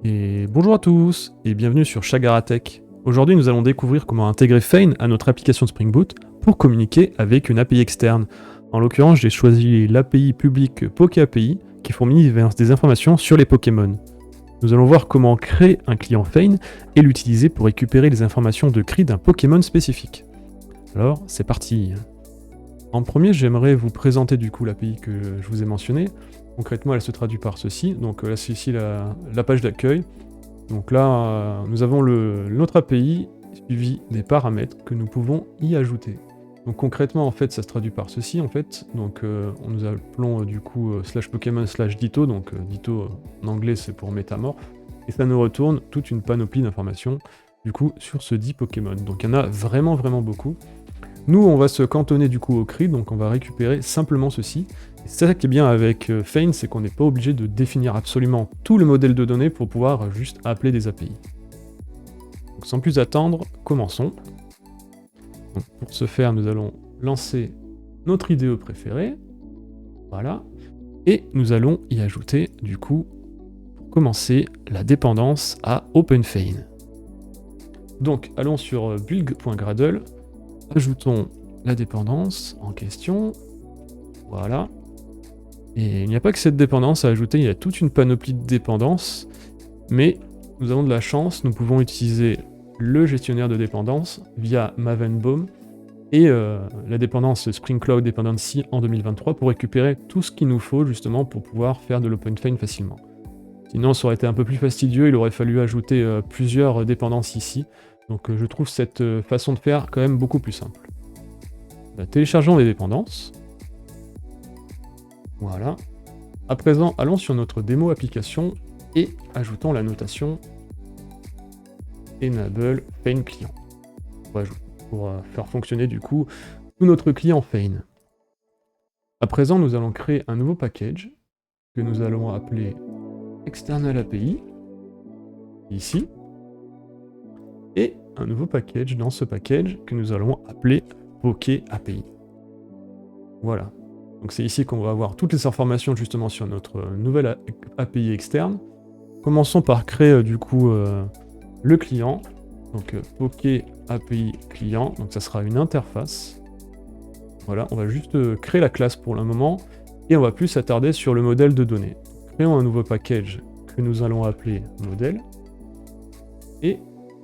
Et bonjour à tous et bienvenue sur Chagaratech. Aujourd'hui, nous allons découvrir comment intégrer Feign à notre application Spring Boot pour communiquer avec une API externe. En l'occurrence, j'ai choisi l'API publique PokéAPI qui fournit des informations sur les Pokémon. Nous allons voir comment créer un client Feign et l'utiliser pour récupérer les informations de cri d'un Pokémon spécifique. Alors, c'est parti. En premier, j'aimerais vous présenter du coup l'API que je vous ai mentionnée. Concrètement, elle se traduit par ceci. Donc là, c'est ici la page d'accueil. Donc là, nous avons notre API suivi des paramètres que nous pouvons y ajouter. Donc concrètement, en fait, ça se traduit par ceci, en fait. Donc nous appelons du coup /Pokémon /Ditto. Donc Ditto en anglais, c'est pour métamorphe. Et ça nous retourne toute une panoplie d'informations, du coup, sur ce dit Pokémon. Donc il y en a vraiment, vraiment beaucoup. Nous, on va se cantonner du coup au cri, donc on va récupérer simplement ceci. Et c'est ça qui est bien avec Feign, c'est qu'on n'est pas obligé de définir absolument tout le modèle de données pour pouvoir juste appeler des API. Donc sans plus attendre, commençons. Donc, pour ce faire, nous allons lancer notre IDE préféré. Voilà. Et nous allons y ajouter, du coup, pour commencer, la dépendance à OpenFeign. Donc, allons sur build.gradle. Ajoutons la dépendance en question. Voilà. Et il n'y a pas que cette dépendance à ajouter, il y a toute une panoplie de dépendances. Mais nous avons de la chance, nous pouvons utiliser le gestionnaire de dépendance via Mavenbaum et la dépendance Spring Cloud Dependency en 2023 pour récupérer tout ce qu'il nous faut justement pour pouvoir faire de l'OpenFeign facilement. Sinon, ça aurait été un peu plus fastidieux, il aurait fallu ajouter plusieurs dépendances ici. Donc je trouve cette façon de faire quand même beaucoup plus simple. Téléchargeons les dépendances. Voilà. À présent, allons sur notre démo application et ajoutons la notation Enable Feign Client pour faire fonctionner du coup tout notre client Feign. À présent, nous allons créer un nouveau package que nous allons appeler External API, ici, et un nouveau package dans ce package que nous allons appeler PokéAPI. Voilà. Donc c'est ici qu'on va avoir toutes les informations justement sur notre nouvelle API externe. Commençons par créer du coup le client. Donc PokéAPI client, donc ça sera une interface. Voilà, on va juste créer la classe pour le moment et on va plus s'attarder sur le modèle de données. Créons un nouveau package que nous allons appeler modèle et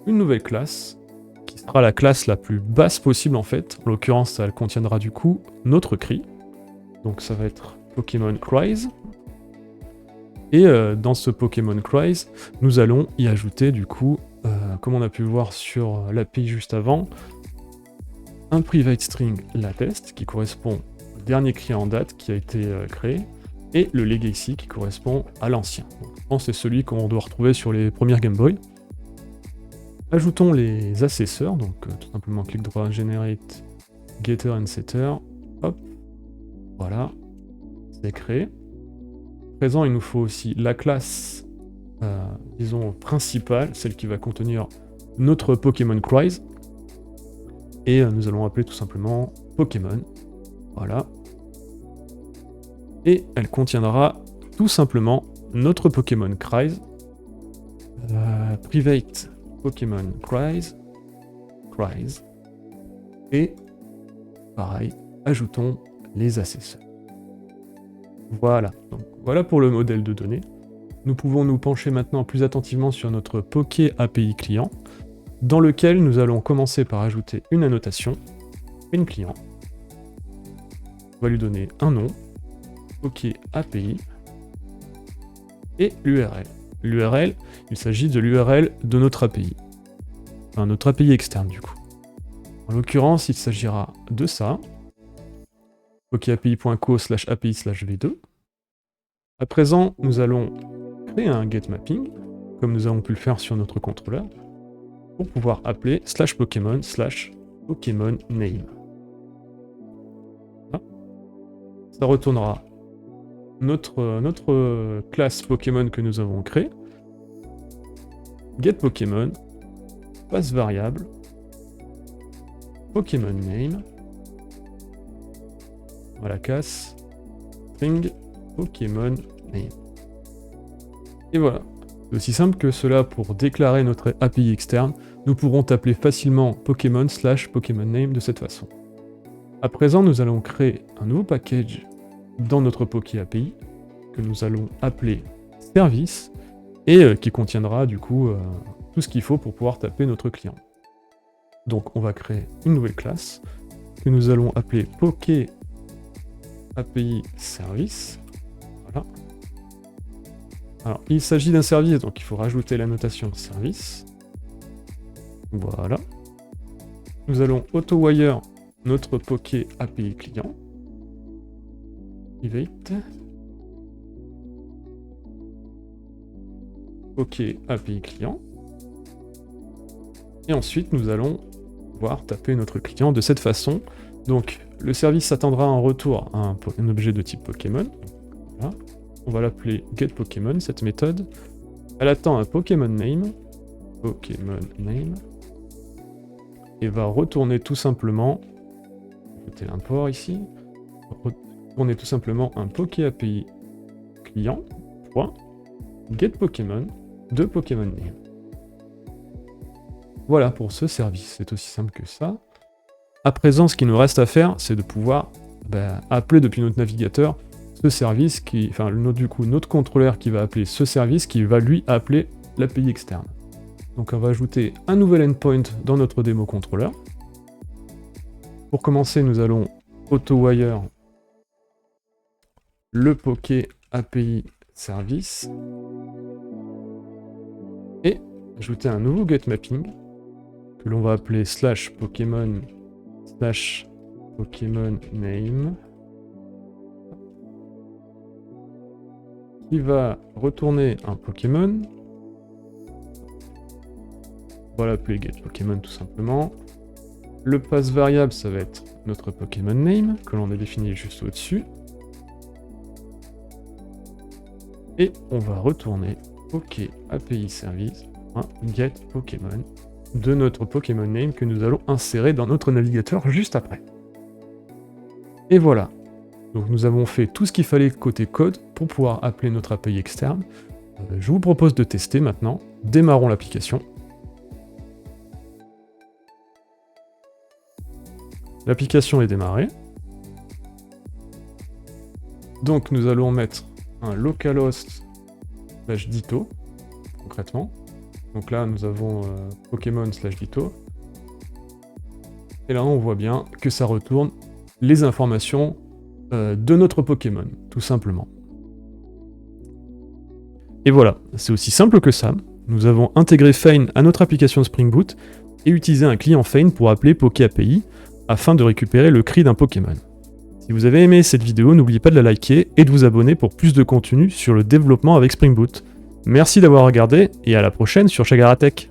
une nouvelle classe qui sera la classe la plus basse possible en fait. En l'occurrence, elle contiendra du coup notre cri. Donc ça va être Pokémon Cries. Et dans ce Pokémon Cries, nous allons y ajouter du coup, comme on a pu voir sur l'API juste avant, un private string latest qui correspond au dernier cri en date qui a été créé, et le legacy qui correspond à l'ancien. Je pense que c'est celui qu'on doit retrouver sur les premières Game Boy. Ajoutons les assesseurs, donc tout simplement clic droit, generate, getter and setter, hop, voilà, c'est créé. À présent, il nous faut aussi la classe, disons, principale, celle qui va contenir notre Pokémon Cries. Et nous allons appeler tout simplement Pokémon. Voilà. Et elle contiendra tout simplement notre Pokémon Cries. Private Pokémon Cries. Et pareil, ajoutons les assesseurs. Voilà. Donc voilà pour le modèle de données. Nous pouvons nous pencher maintenant plus attentivement sur notre PokéAPI client, dans lequel nous allons commencer par ajouter une annotation, une client. On va lui donner un nom, PokéAPI, et l'URL. L'URL, il s'agit de l'URL de notre API. Enfin, notre API externe du coup. En l'occurrence, il s'agira de ça, pokeapi.co/api/v2. À présent, nous allons créer un getMapping, comme nous avons pu le faire sur notre contrôleur, pour pouvoir appeler /Pokémon/Pokémon name. Voilà. Ça retournera notre classe Pokémon que nous avons créée. GetPokémon, passe variable, Pokémon name, voilà, string Pokémon name. Et voilà. C'est aussi simple que cela pour déclarer notre API externe, nous pourrons appeler facilement Pokémon/Pokémon Name de cette façon. À présent, nous allons créer un nouveau package dans notre Poké API que nous allons appeler Service et qui contiendra du coup tout ce qu'il faut pour pouvoir taper notre client. Donc on va créer une nouvelle classe que nous allons appeler Poké API Service. Voilà. Alors il s'agit d'un service, donc il faut rajouter la notation service. Voilà. Nous allons auto-wire notre Poké API client. Private. Poké API client. Et ensuite, nous allons pouvoir taper notre client de cette façon. Donc, le service s'attendra en retour à un objet de type Pokémon. Voilà. On va l'appeler getPokémon, cette méthode. Elle attend un Pokémon Name. Et va retourner tout simplement, ajouter l'import ici, retourner tout simplement un Poké API client, getPokémon de Pokémon Name. Voilà pour ce service, c'est aussi simple que ça. À présent, ce qu'il nous reste à faire, c'est de pouvoir appeler depuis notre navigateur ce service, notre contrôleur qui va appeler ce service, qui va lui appeler l'API externe. Donc on va ajouter un nouvel endpoint dans notre démo contrôleur. Pour commencer, nous allons auto-wire le Poké API service et ajouter un nouveau getMapping que l'on va appeler /Pokémon /Pokémon qui va retourner un Pokémon. On va l'appeler getPokémon tout simplement. Le pass variable, ça va être notre Pokémon Name, que l'on a défini juste au-dessus. Et on va retourner Poké API Service, getPokémon, de notre Pokémon Name que nous allons insérer dans notre navigateur juste après. Et voilà. Donc nous avons fait tout ce qu'il fallait côté code pour pouvoir appeler notre API externe. Je vous propose de tester maintenant. Démarrons l'application. L'application est démarrée. Donc nous allons mettre un localhost /ditto, concrètement. Donc là nous avons Pokémon /ditto. Et là on voit bien que ça retourne les informations de notre Pokémon, tout simplement. Et voilà, c'est aussi simple que ça. Nous avons intégré Feign à notre application Spring Boot et utilisé un client Feign pour appeler Poké API afin de récupérer le cri d'un Pokémon. Si vous avez aimé cette vidéo, n'oubliez pas de la liker et de vous abonner pour plus de contenu sur le développement avec Spring Boot. Merci d'avoir regardé et à la prochaine sur Chagaratech.